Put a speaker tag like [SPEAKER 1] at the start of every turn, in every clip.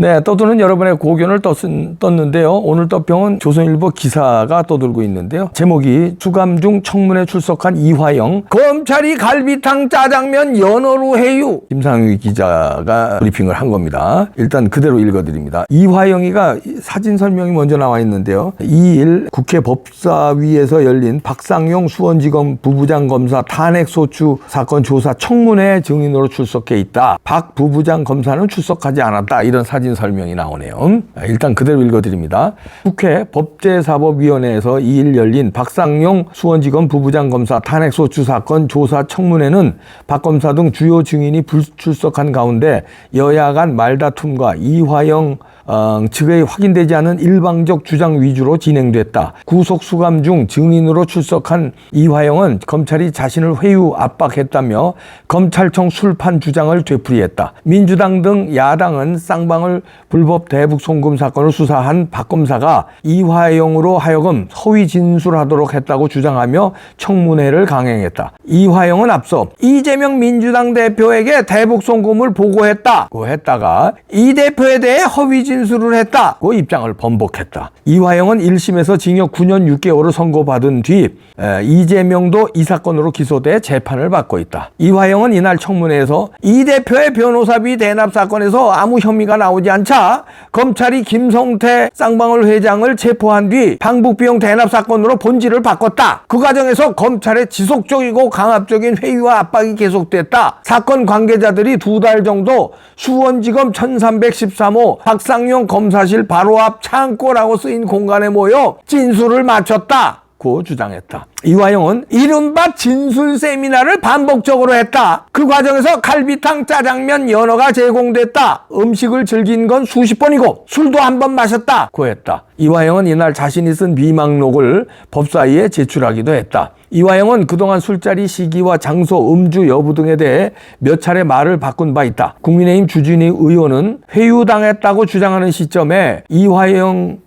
[SPEAKER 1] 네, 떠도는 여러분의 고견을 떴는데요. 오늘 떠평은 조선일보 기사가 떠들고 있는데요. 제목이 수감 중 청문회 출석한 이화영, 검찰이 갈비탕 짜장면 연어로 해유. 김상휘 기자가 브리핑을 한 겁니다. 일단 그대로 읽어드립니다. 이화영이가 사진 설명이 먼저 나와 있는데요. 2일 국회 법사위에서 열린 박상용 수원지검 부부장 검사 탄핵소추 사건 조사 청문회 증인으로 출석해 있다. 박 부부장 검사는 출석하지 않았다. 이런 사진 설명이 나오네요. 일단 그대로 읽어드립니다. 국회 법제사법위원회에서 2일 열린 박상용 수원지검 부부장 검사 탄핵소추 사건 조사 청문회는 박 검사 등 주요 증인이 불출석한 가운데 여야 간 말다툼과 이화영 측의 확인되지 않은 일방적 주장 위주로 진행됐다. 구속 수감 중 증인으로 출석한 이화영은 검찰이 자신을 회유 압박했다며 검찰청 술판 주장을 되풀이했다. 민주당 등 야당은 쌍방울 불법 대북 송금 사건을 수사한 박 검사가 이화영으로 하여금 허위 진술하도록 했다고 주장하며 청문회를 강행했다. 이화영은 앞서 이재명 민주당 대표에게 대북 송금을 보고했다고 했다가 이 대표에 대해 허위 진술을 했다고 입장을 번복했다. 이화영은 1심에서 징역 9년 6개월을 선고받은 뒤 이재명도 이 사건으로 기소돼 재판을 받고 있다. 이화영은 이날 청문회에서 이 대표의 변호사비 대납 사건에서 아무 혐의가 나오지 않자 검찰이 김성태 쌍방울 회장을 체포한 뒤 방북비용 대납 사건으로 본질을 바꿨다. 그 과정에서 검찰의 지속적이고 강압적인 회유와 압박이 계속됐다. 사건 관계자들이 2달 정도 수원지검 1313호 박상용 검사실 바로 앞 창고라고 쓰인 공간에 모여 진술을 마쳤다. 고 주장했다. 이화영은 이른바 진술 세미나를 반복적으로 했다. 그 과정에서 갈비탕, 짜장면, 연어가 제공됐다. 음식을 즐긴 건 수십 번이고 술도 한 번 마셨다. 고 했다. 이화영은 이날 자신이 쓴 비망록을 법사위에 제출하기도 했다. 이화영은 그동안 술자리 시기와 장소, 음주 여부 등에 대해 몇 차례 말을 바꾼 바 있다. 국민의힘 주진희 의원은 회유당했다고 주장하는 시점에 이화영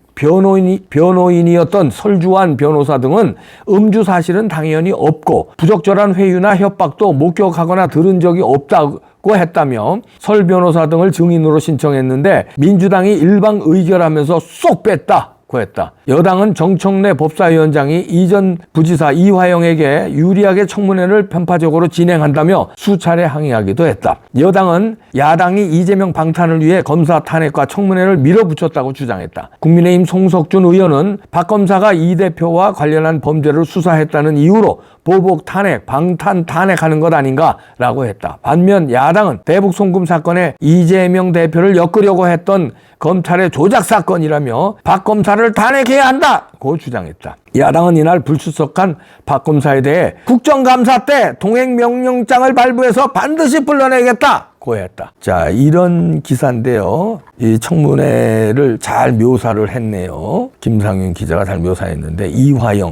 [SPEAKER 1] 변호인이었던 설주환 변호사 등은 음주 사실은 당연히 없고 부적절한 회유나 협박도 목격하거나 들은 적이 없다고 했다며 설 변호사 등을 증인으로 신청했는데 민주당이 일방 의결하면서 쏙 뺐다. 했다. 여당은 정청래 법사위원장이 이전 부지사 이화영에게 유리하게 청문회를 편파적으로 진행한다며 수차례 항의하기도 했다. 여당은 야당이 이재명 방탄을 위해 검사 탄핵과 청문회를 밀어붙였다고 주장했다. 국민의힘 송석준 의원은 박 검사가 이 대표와 관련한 범죄를 수사했다는 이유로 보복 탄핵, 방탄 탄핵하는 것 아닌가라고 했다. 반면 야당은 대북 송금 사건에 이재명 대표를 엮으려고 했던 검찰의 조작 사건이라며 박 검사를 탄핵해야 한다고 주장했다. 야당은 이날 불출석한 박 검사에 대해 국정감사 때 동행명령장을 발부해서 반드시 불러내겠다고 했다. 자, 이런 기사인데요. 이 청문회를 잘 묘사를 했네요. 김상윤 기자가 잘 묘사했는데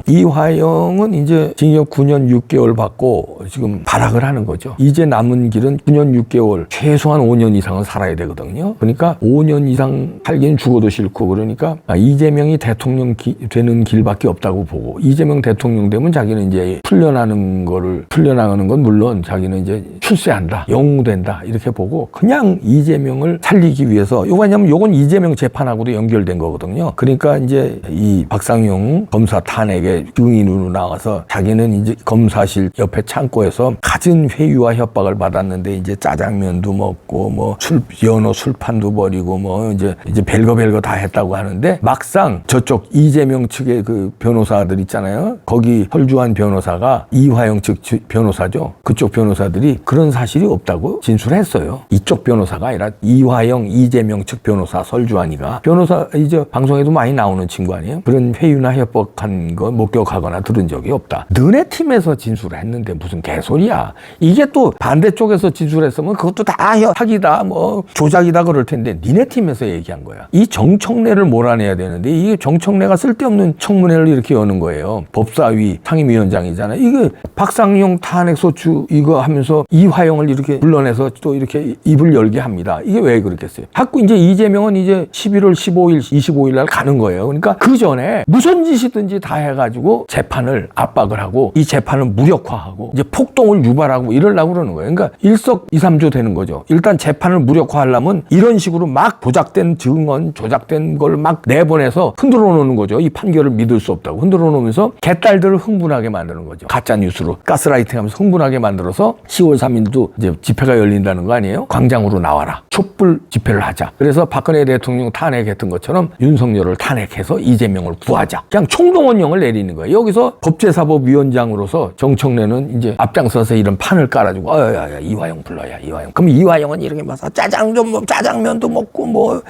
[SPEAKER 1] 이화영은 이제 징역 9년 6개월 받고 지금 발악을 하는 거죠. 이제 남은 길은 9년 6개월 최소한 5년 이상은 살아야 되거든요. 그러니까 5년 이상 살기는 죽어도 싫고 그러니까 이재명이 대통령 되는 길밖에 없다고 보고 이재명 대통령 되면 자기는 이제 풀려나가는 건 물론 자기는 이제 출세한다, 영웅된다 이렇게 보고 그냥 이재명을 살리기 위해서 요건 이재명 재판하고도 연결된 거거든요. 그러니까 이제 이 박상용 검사 탄핵의 증인으로 나와서 자기는 이제 검사실 옆에 창고에서 갖은 회유와 협박을 받았는데 이제 짜장면도 먹고 뭐 연어 술판도 버리고 뭐 이제 별거 다 했다고 하는데 막상 저쪽 이재명 측의 그 변호사들 있잖아요. 거기 설주환 변호사가 이화영 측 변호사죠. 그쪽 변호사들이 그런 사실이 없다고 진술했어요. 이쪽 변호사가 아니라 이화영, 이재명 측 변호사 설주환이가 변호사 이제 방송에도 많이 나오는 친구 아니에요? 그런 회유나 협박한 거 목격하거나 들은 적이 없다. 너네 팀에서 진술을 했는데 무슨 개소리야. 이게 또 반대쪽에서 진술했으면 그것도 다 사기다 뭐 조작이다 그럴 텐데 니네 팀에서 얘기한 거야. 이 정청래를 몰아내야 되는데 이게 정청래가 쓸데없는 쓸데없는 청문회를 이렇게 여는 거예요. 법사위 상임위원장이잖아요. 이게 박상용 탄핵소추 이거 하면서 이화영을 이렇게 불러내서 또 이렇게 입을 열게 합니다. 이게 왜 그렇겠어요? 자꾸 이제 이재명은 이제 11월 15일, 25일 날 가는 거예요. 그러니까 그 전에 무슨 짓이든지 다 해가지고 재판을 압박을 하고 이 재판을 무력화하고 이제 폭동을 유발하고 이러려고 그러는 거예요. 그러니까 일석이삼조 되는 거죠. 일단 재판을 무력화하려면 이런 식으로 막 조작된 증언, 조작된 걸 막 내보내서 흔들어 놓는 거죠. 이 판결을 믿을 수 없다고 흔들어 놓으면서 개딸들을 흥분하게 만드는 거죠. 가짜 뉴스로 가스라이팅하면서 흥분하게 만들어서 10월 3일도 이제 집회가 열린다는 거 아니에요? 광장으로 나와라. 촛불 집회를 하자. 그래서 박근혜 대통령 탄핵했던 것처럼 윤석열을 탄핵해서 이재명을 구하자. 그냥 총동원령을 내리는 거예요. 여기서 법제사법위원장으로서 정청래는 이제 앞장서서 이런 판을 깔아주고 야 이화영 불러야 이화영. 그럼 이화영은 이렇게 봐서 짜장면도 먹고 뭐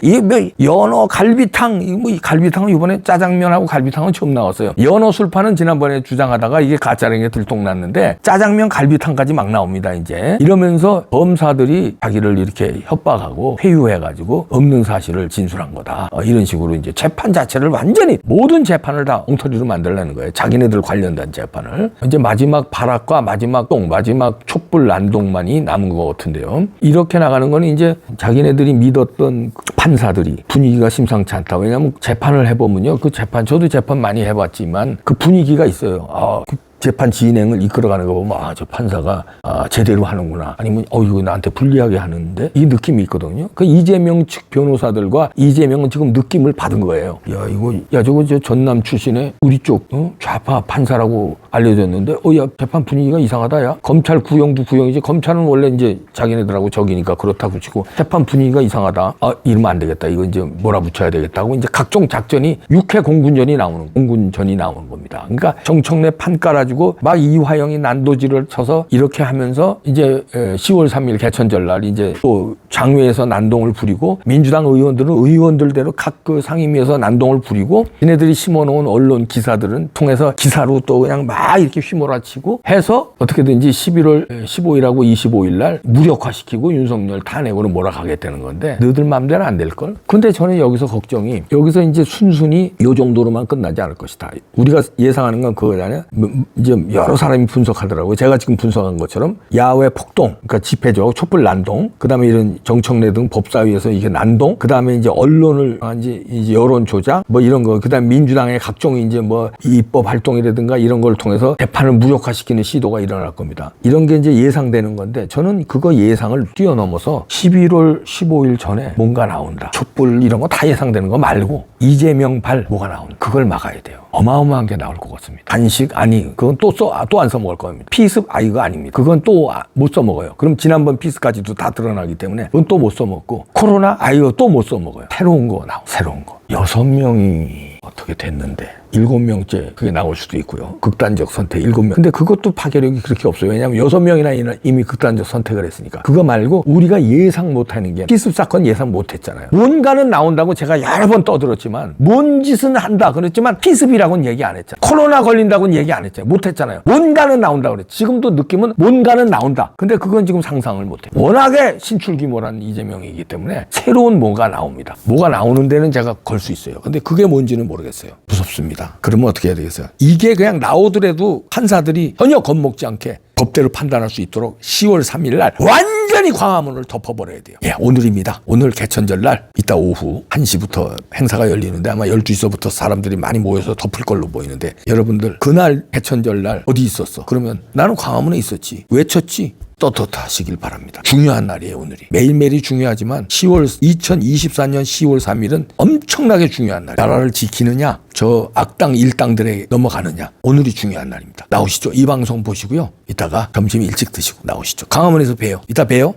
[SPEAKER 1] 연어 갈비탕 이 갈비탕은 이번에 짜장면하고 갈비탕은 처음 나왔어요. 연어 술판은 지난번에 주장하다가 이게 가짜라는 게 들통났는데 짜장면 갈비탕까지 막 나옵니다. 이제 이러면서 검사들이 자기를 이렇게 협박하고 회유해가지고 없는 사실을 진술한 거다. 이런 식으로 이제 재판 자체를 완전히 모든 재판을 다 엉터리로 만들려는 거예요. 자기네들 관련된 재판을. 이제 마지막 발악과 마지막 촛불 난동만이 남은 것 같은데요. 이렇게 나가는 거는 이제 자기네들이 믿었던 판사들이 분위기가 심상치 않다. 왜냐하면 재판을 해보면요. 그 재판, 저도 재판 많이 해봤지만 그 분위기가 있어요. 재판 진행을 이끌어가는 거 보면 저 판사가 제대로 하는구나. 아니면 이거 나한테 불리하게 하는데 이 느낌이 있거든요. 그 이재명 측 변호사들과 이재명은 지금 느낌을 받은 거예요. 저거 전남 출신의 우리 쪽 좌파 판사라고 알려졌는데 재판 분위기가 이상하다. 야 검찰 구형도 구형이지. 검찰은 원래 이제 자기네들하고 적이니까 그렇다고 치고 재판 분위기가 이상하다. 이러면 안 되겠다. 이거 이제 몰아붙여야 되겠다고 이제 각종 작전이 육해 공군전이 나오는 겁니다. 그러니까 정청래 판 깔아주고 막 이화영이 난도질을 쳐서 이렇게 하면서 이제 10월 3일 개천절 날 이제 또 장외에서 난동을 부리고 민주당 의원들은 의원들대로 각 그 상임위에서 난동을 부리고 얘네들이 심어놓은 언론 기사들은 통해서 기사로 또 그냥 막 이렇게 휘몰아치고 해서 어떻게든지 11월 15일하고 25일 날 무력화시키고 윤석열 탄핵으로 몰아가겠다는 건데 너희들 맘대로 안 될걸? 근데 저는 여기서 걱정이 여기서 이제 순순히 요 정도로만 끝나지 않을 것이다. 우리가 예상하는 건 그거잖아요. 이제 여러 사람이 분석하더라고요. 제가 지금 분석한 것처럼 야외 폭동, 그러니까 집회죠. 촛불 난동, 그 다음에 이런 정청래 등 법사위에서 이게 난동, 그 다음에 이제 언론을 이제 여론 조작, 뭐 이런 거, 그 다음에 민주당의 각종 이제 뭐 입법 활동이라든가 이런 걸 통해서 재판을 무력화시키는 시도가 일어날 겁니다. 이런 게 이제 예상되는 건데 저는 그거 예상을 뛰어넘어서 11월 15일 전에 뭔가 나온다. 촛불 이런 거 다 예상되는 거 말고 이재명 발 뭐가 나온다. 그걸 막아야 돼요. 어마어마한 게 나올 것 같습니다. 간식 그건 또 안 써먹을 겁니다. 피습 이거 아닙니다. 그건 또 못 써먹어요. 그럼 지난번 피습까지도 다 드러나기 때문에 그건 또 못 써먹고 코로나 이거 또 못 써먹어요. 새로운 거 나오. 새로운 거. 6명이 어떻게 됐는데 7명째 그게 나올 수도 있고요. 극단적 선택 7명. 근데 그것도 파괴력이 그렇게 없어요. 왜냐하면 6명이나 이미 극단적 선택을 했으니까. 그거 말고 우리가 예상 못하는 게 피습 사건 예상 못했잖아요. 뭔가는 나온다고 제가 여러 번 떠들었지만 뭔 짓은 한다 그랬지만 피습이라고는 얘기 안 했잖아요. 코로나 걸린다고는 얘기 안 했잖아요. 못했잖아요. 뭔가는 나온다고 그랬죠. 지금도 느낌은 뭔가는 나온다. 근데 그건 지금 상상을 못해요. 워낙에 신출귀몰한 이재명이기 때문에 새로운 뭐가 나옵니다. 뭐가 나오는 데는 제가 걸 수 있어요. 근데 그게 뭔지는 모르겠어요. 무섭습니다. 그러면 어떻게 해야 되겠어요? 이게 그냥 나오더라도 판사들이 전혀 겁먹지 않게 법대로 판단할 수 있도록 10월 3일 날 완전히 광화문을 덮어버려야 돼요. 오늘입니다. 오늘 개천절 날 이따 오후 1시부터 행사가 열리는데 아마 12시부터 사람들이 많이 모여서 덮을 걸로 보이는데 여러분들 그날 개천절 날 어디 있었어? 그러면 나는 광화문에 있었지. 외쳤지? 떳떳하시길 바랍니다. 중요한 날이에요, 오늘이. 매일매일이 중요하지만 2024년 10월 3일은 엄청나게 중요한 날. 나라를 지키느냐, 저 악당 일당들에 넘어가느냐. 오늘이 중요한 날입니다. 나오시죠. 이 방송 보시고요. 이따가 점심 일찍 드시고 나오시죠. 광화문에서 봬요. 이따 봬요.